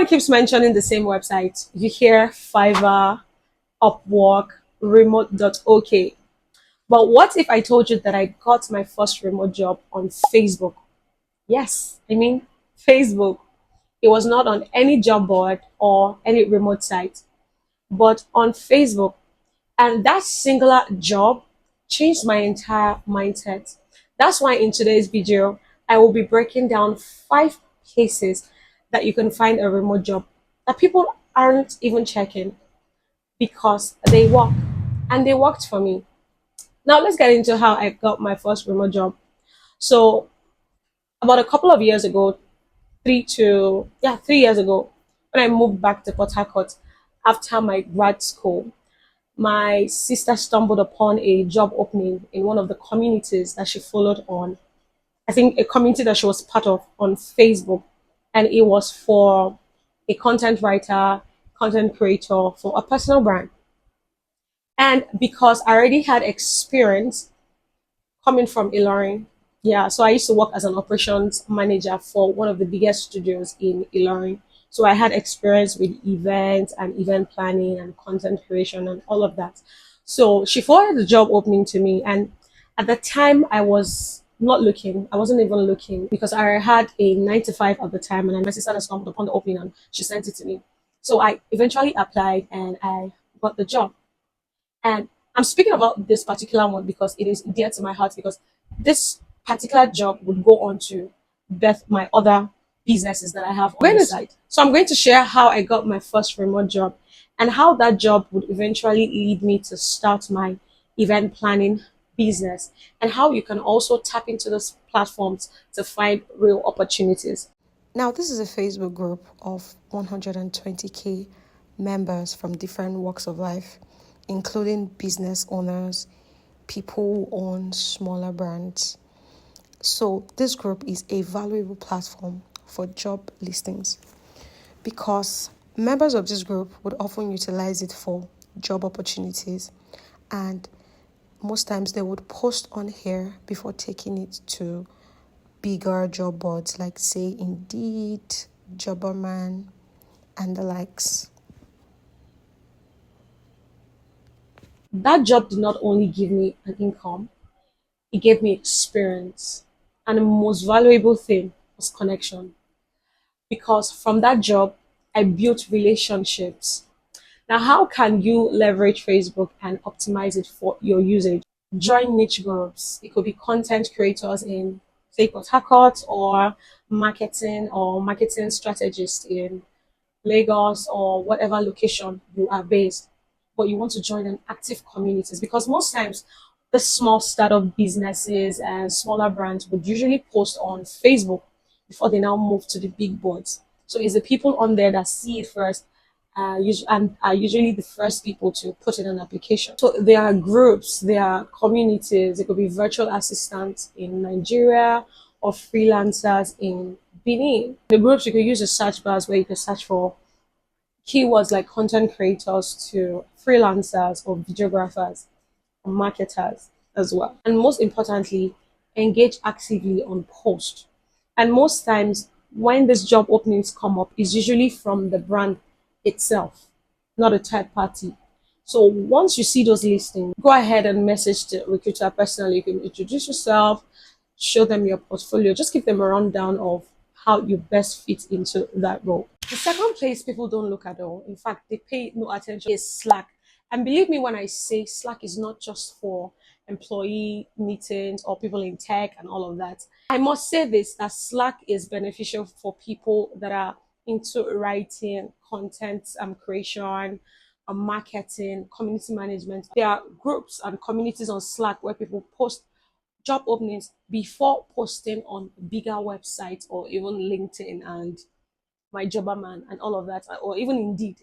everyone keeps mentioning the same website. You hear Fiverr, Upwork, remote.ok. But what if I told you that I got my first remote job on Facebook? Yes, I mean Facebook. It was not on any job board or any remote site, but on Facebook. And that singular job changed my entire mindset. That's why in today's video, I will be breaking down 5 cases that you can find a remote job that people aren't even checking because they work, and they worked for me. Now let's get into how I got my first remote job. So about a couple of years ago, 3 years ago, when I moved back to Port Harcourt after my grad school, my sister stumbled upon a job opening in one of the communities that she followed on. I think a community that she was part of on Facebook, and it was for a content writer, content creator for a personal brand. And because I already had experience coming from Ilorin, yeah, so I used to work as an operations manager for one of the biggest studios in Ilorin. So I had experience with events and event planning and content creation and all of that. So she forwarded the job opening to me, and at the time I was not looking. I wasn't even looking because I had a 9 to 5 at the time, and my sister had stumbled upon the opening and she sent it to me. So I eventually applied and I got the job. And I'm speaking about this particular one because it is dear to my heart, because this particular job would go on to birth my other businesses that I have on the side. So I'm going to share how I got my first remote job and how that job would eventually lead me to start my event planning business, and how you can also tap into those platforms to find real opportunities. Now, this is a Facebook group of 120K members from different walks of life, including business owners, people who own smaller brands. So, this group is a valuable platform for job listings because members of this group would often utilize it for job opportunities, and most times they would post on here before taking it to bigger job boards like, say, Indeed, Jobberman, and the likes. That job did not only give me an income, it gave me experience. And the most valuable thing was connection. Because from that job, I built relationships. Now, how can you leverage Facebook and optimize it for your usage? Join niche groups. It could be content creators in, say, Port Harcourt, or marketing strategists in Lagos, or whatever location you are based. But you want to join an active communities, because most times the small startup businesses and smaller brands would usually post on Facebook before they now move to the big boards. So it's the people on there that see it first, and are usually the first people to put in an application. So there are groups, there are communities. It could be virtual assistants in Nigeria or freelancers in Benin. The groups, you could use the search bars where you can search for keywords like content creators to freelancers or videographers or marketers as well. And most importantly, engage actively on post. And most times when these job openings come up, is usually from the brand itself, not a third party. So once you see those listings, go ahead and message the recruiter personally. You can introduce yourself, show them your portfolio, just give them a rundown of how you best fit into that role. The second place people don't look at all, in fact, they pay no attention, is Slack. And believe me when I say Slack is not just for employee meetings or people in tech and all of that. I must say this, that Slack is beneficial for people that are into writing, content creation, marketing, community management. There are groups and communities on Slack where people post job openings before posting on bigger websites or even LinkedIn and my Jobberman and all of that, or even Indeed.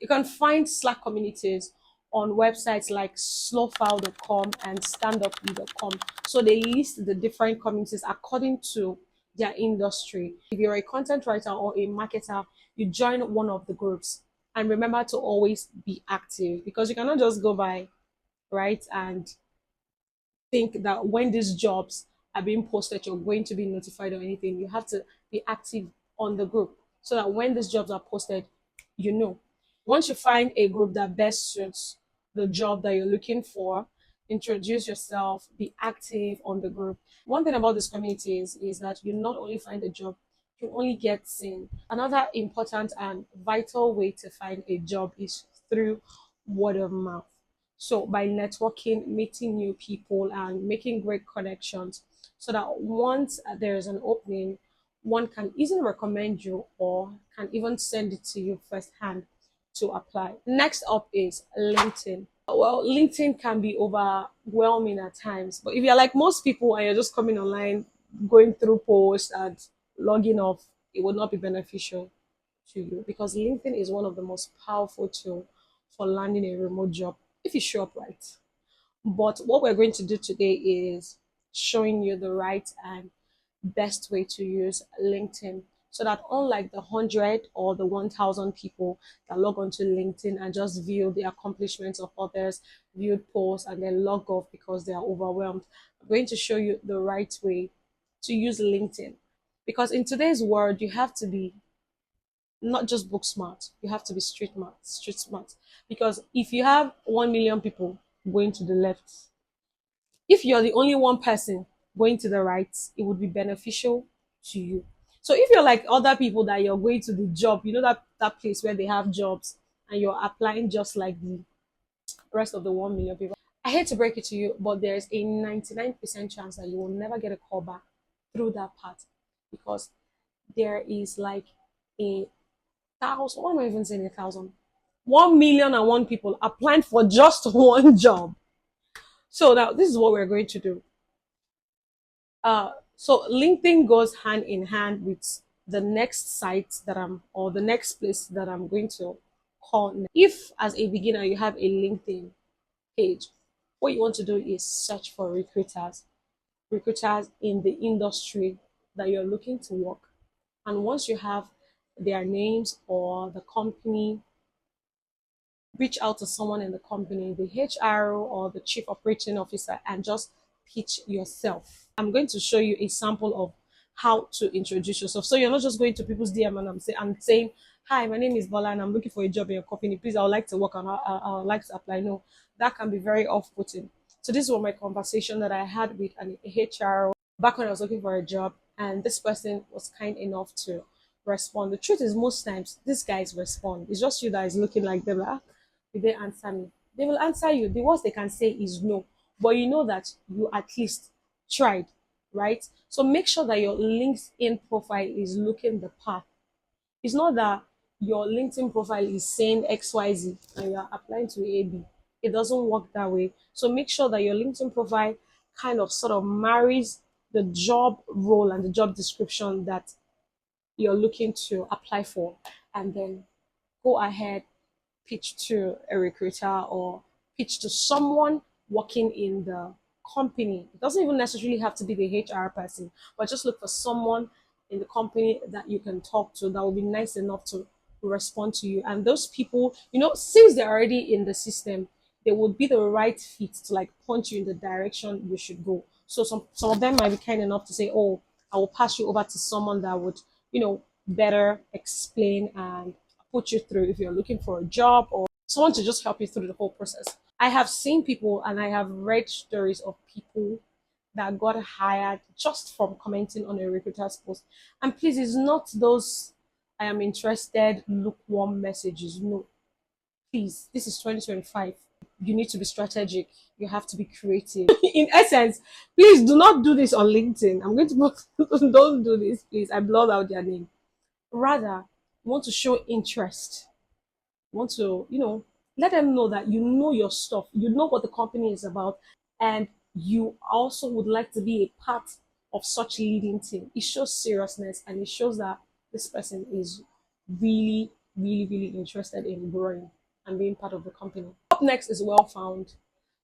You can find Slack communities on websites like slowfile.com and standup.com. So they list the different communities according to their industry. If you're a content writer or a marketer, you join one of the groups. And remember to always be active, because you cannot just go by, right, and think that when these jobs are being posted, you're going to be notified or anything. You have to be active on the group. so that when these jobs are posted, you know. Once you find a group that best suits the job that you're looking for, introduce yourself, be active on the group. One thing about this community is that you not only find a job, you only get seen. Another important and vital way to find a job is through word of mouth. So by networking, meeting new people, and making great connections, so that once there is an opening, one can easily recommend you or can even send it to you firsthand to apply. Next up is LinkedIn. Well, LinkedIn can be overwhelming at times, but if you're like most people and you're just coming online, going through posts and logging off, it would not be beneficial to you because LinkedIn is one of the most powerful tools for landing a remote job if you show up right. But what we're going to do today is showing you the right and best way to use LinkedIn so that unlike the 100 or the 1,000 people that log onto LinkedIn and just view the accomplishments of others, viewed posts, and then log off because they are overwhelmed, I'm going to show you the right way to use LinkedIn. Because in today's world, you have to be not just book smart, you have to be street smart. Because if you have 1 million people going to the left, if you're the only one person going to the right, it would be beneficial to you. So if you're like other people that you're going to the job, you know that place where they have jobs and you're applying just like the rest of the 1 million people. I hate to break it to you, but there's a 99% chance that you will never get a call back through that part because there is like a thousand, what am I even saying, a thousand? 1,000,001 people applying for just one job. So now this is what we're going to do. So LinkedIn goes hand in hand with the next site that or the next place that I'm going to call next. If as a beginner you have a LinkedIn page, what you want to do is search for recruiters in the industry that you're looking to work. And once you have their names or the company, reach out to someone in the company, the HR or the chief operating officer, and just pitch yourself. I'm going to show you a sample of how to introduce yourself. So you're not just going to people's DM and I'm saying, "Hi, my name is Bola, and I'm looking for a job in your company. Please, I would like to work and I would like to apply." No, that can be very off-putting. So this was my conversation that I had with an HR back when I was looking for a job, and this person was kind enough to respond. The truth is, most times these guys respond. It's just you that is looking like them. Like, did they answer me? They will answer you. The worst they can say is no. But you know that you at least tried, right? So make sure that your LinkedIn profile is looking the part. It's not that your LinkedIn profile is saying XYZ and you're applying to AB. It doesn't work that way. So make sure that your LinkedIn profile kind of sort of marries the job role and the job description that you're looking to apply for. And then go ahead, pitch to a recruiter or pitch to someone working in the company. It doesn't even necessarily have to be the HR person, but just look for someone in the company that you can talk to that will be nice enough to respond to you. And those people, since they're already in the system, they would be the right fit to like point you in the direction you should go. So some of them might be kind enough to say, "Oh, I will pass you over to someone that would, better explain and put you through if you're looking for a job or someone to just help you through the whole process." I have seen people and I have read stories of people that got hired just from commenting on a recruiter's post. And please, it's not those "I am interested" lukewarm messages. No, please, this is 2025. You need to be strategic. You have to be creative. In essence, please do not do this on LinkedIn. I'm going to don't do this, please. I blurred out their name. Rather, you want to show interest. You want to, let them know that you know your stuff, you know what the company is about, and you also would like to be a part of such leading team. It shows seriousness and it shows that this person is really, really, really interested in growing and being part of the company. Up next is WellFound.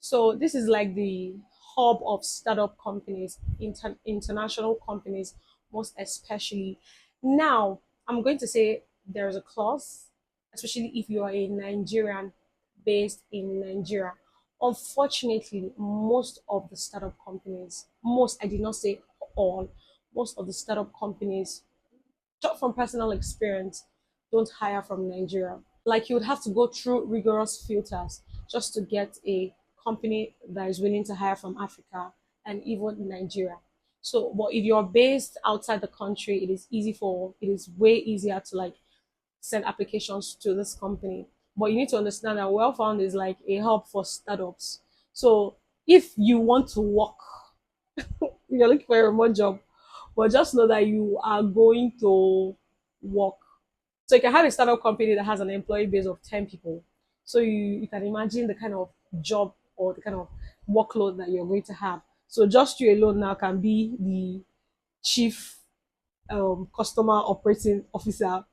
So this is like the hub of startup companies, international companies, most especially. Now, I'm going to say there's a clause, especially if you are a Nigerian based in Nigeria. Unfortunately, most of the startup companies, most, I did not say all, most of the startup companies Just from personal experience, don't hire from Nigeria. Like you would have to go through rigorous filters just to get a company that is willing to hire from Africa and even Nigeria. So, but if you're based outside the country, it is way easier to like send applications to this company. But you need to understand that WellFound is like a hub for startups. So if you want to work, you're looking for a remote job, but just know that you are going to work. So you can have a startup company that has an employee base of 10 people. So you can imagine the kind of job or the kind of workload that you're going to have. So just you alone now can be the chief customer operating officer.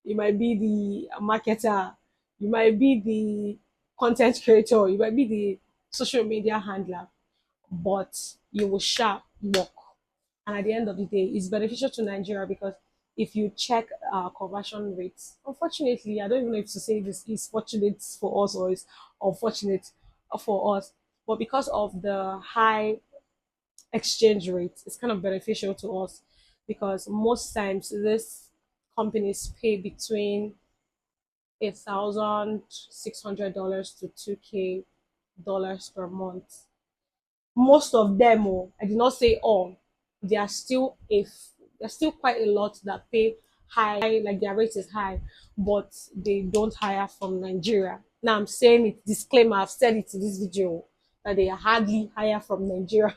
You might be the marketer, you might be the content creator, you might be the social media handler, but you will sharp work. And at the end of the day, it's beneficial to Nigeria because if you check conversion rates, unfortunately, I don't even know if to say this is fortunate for us or is unfortunate for us, but because of the high exchange rate, it's kind of beneficial to us because most times these companies pay between $1,600 to $2K per month. Most of them, oh, I did not say all, they are still there's still quite a lot that pay high, like their rate is high, but they don't hire from Nigeria. Now I'm saying it, disclaimer, I've said it in this video that they hardly hire from Nigeria.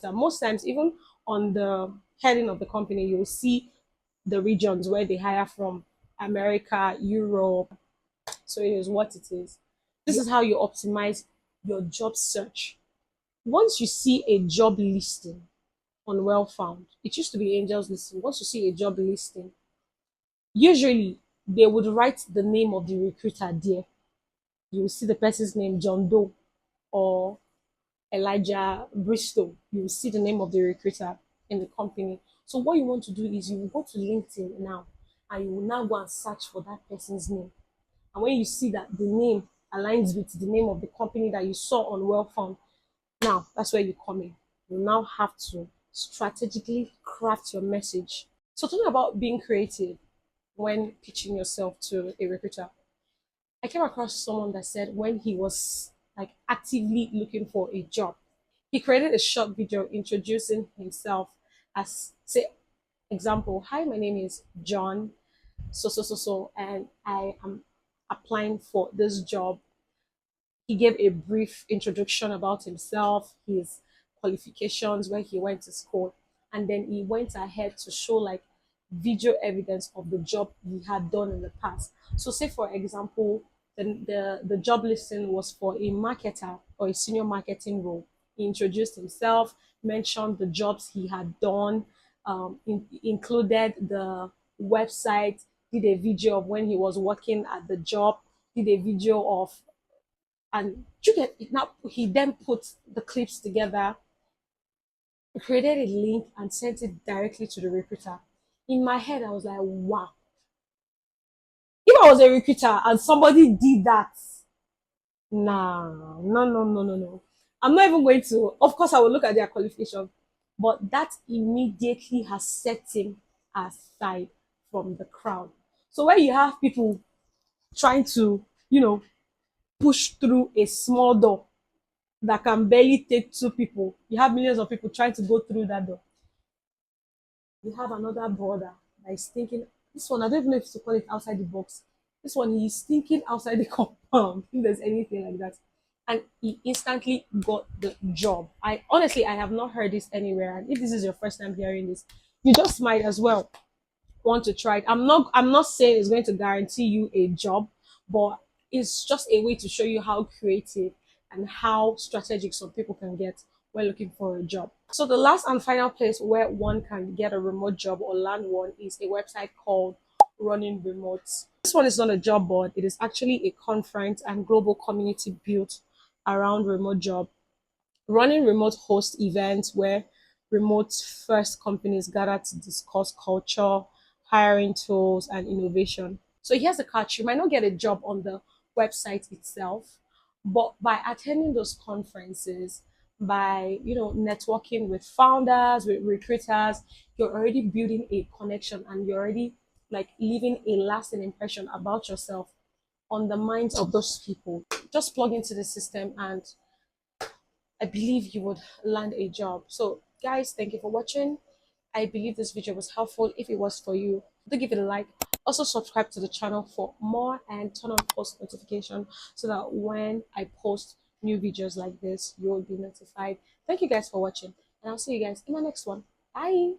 That most times, even on the heading of the company, you'll see the regions where they hire from: America, Europe. So it is what it is. This is how you optimize your job search. Once you see a job listing on WellFound, it used to be Angel's listing. Once you see a job listing, usually they would write the name of the recruiter there. You will see the person's name, John Doe or Elijah Bristow. You will see the name of the recruiter in the company. So what you want to do is you will go to LinkedIn now and you will now go and search for that person's name. And when you see that the name aligns with the name of the company that you saw on WellFound, now that's where you come in. You now have to strategically craft your message. So talking about being creative when pitching yourself to a recruiter, I came across someone that said when he was like actively looking for a job, he created a short video introducing himself as, say, example, hi, my name is John, so, and I am applying for this job. He gave a brief introduction about himself, his qualifications, where he went to school, and then he went ahead to show like video evidence of the job he had done in the past. So, say for example, the job listing was for a marketer or a senior marketing role. He introduced himself, mentioned the jobs he had done, included the website, did a video of when he was working at the job, did a video of, and you get it now. He then put the clips together, created a link, and sent it directly to the recruiter. In my head, I was like, wow. If I was a recruiter and somebody did that, nah, no. I'm not even going to. Of course, I will look at their qualification, but that immediately has set him aside from the crowd. So when you have people trying to, push through a small door that can barely take two people. You have millions of people trying to go through that door. You have another brother that is thinking, this one, I don't even know if to call it outside the box. This one, he's thinking outside the compound, if there's anything like that. And he instantly got the job. I have not heard this anywhere. And if this is your first time hearing this, you just might as well want to try it. I'm not saying it's going to guarantee you a job, but it's just a way to show you how creative and how strategic some people can get when looking for a job. So the last and final place where one can get a remote job or land one is a website called Running Remote. This one is not a job board, it is actually a conference and global community built around remote job. Running Remote hosts events where remote first companies gather to discuss culture, hiring tools, and innovation. So here's the catch: you might not get a job on the website itself, but by attending those conferences, by networking with founders, with recruiters. You're already building a connection, and you're already like leaving a lasting impression about yourself on the minds of those people. Just plug into the system, and I believe you would land a job. So, guys, thank you for watching. I believe this video was helpful. If it was for you, do give it a like. Also, subscribe to the channel for more and turn on post notification so that when I post new videos like this, you will be notified. Thank you guys for watching, and I'll see you guys in the next one. Bye.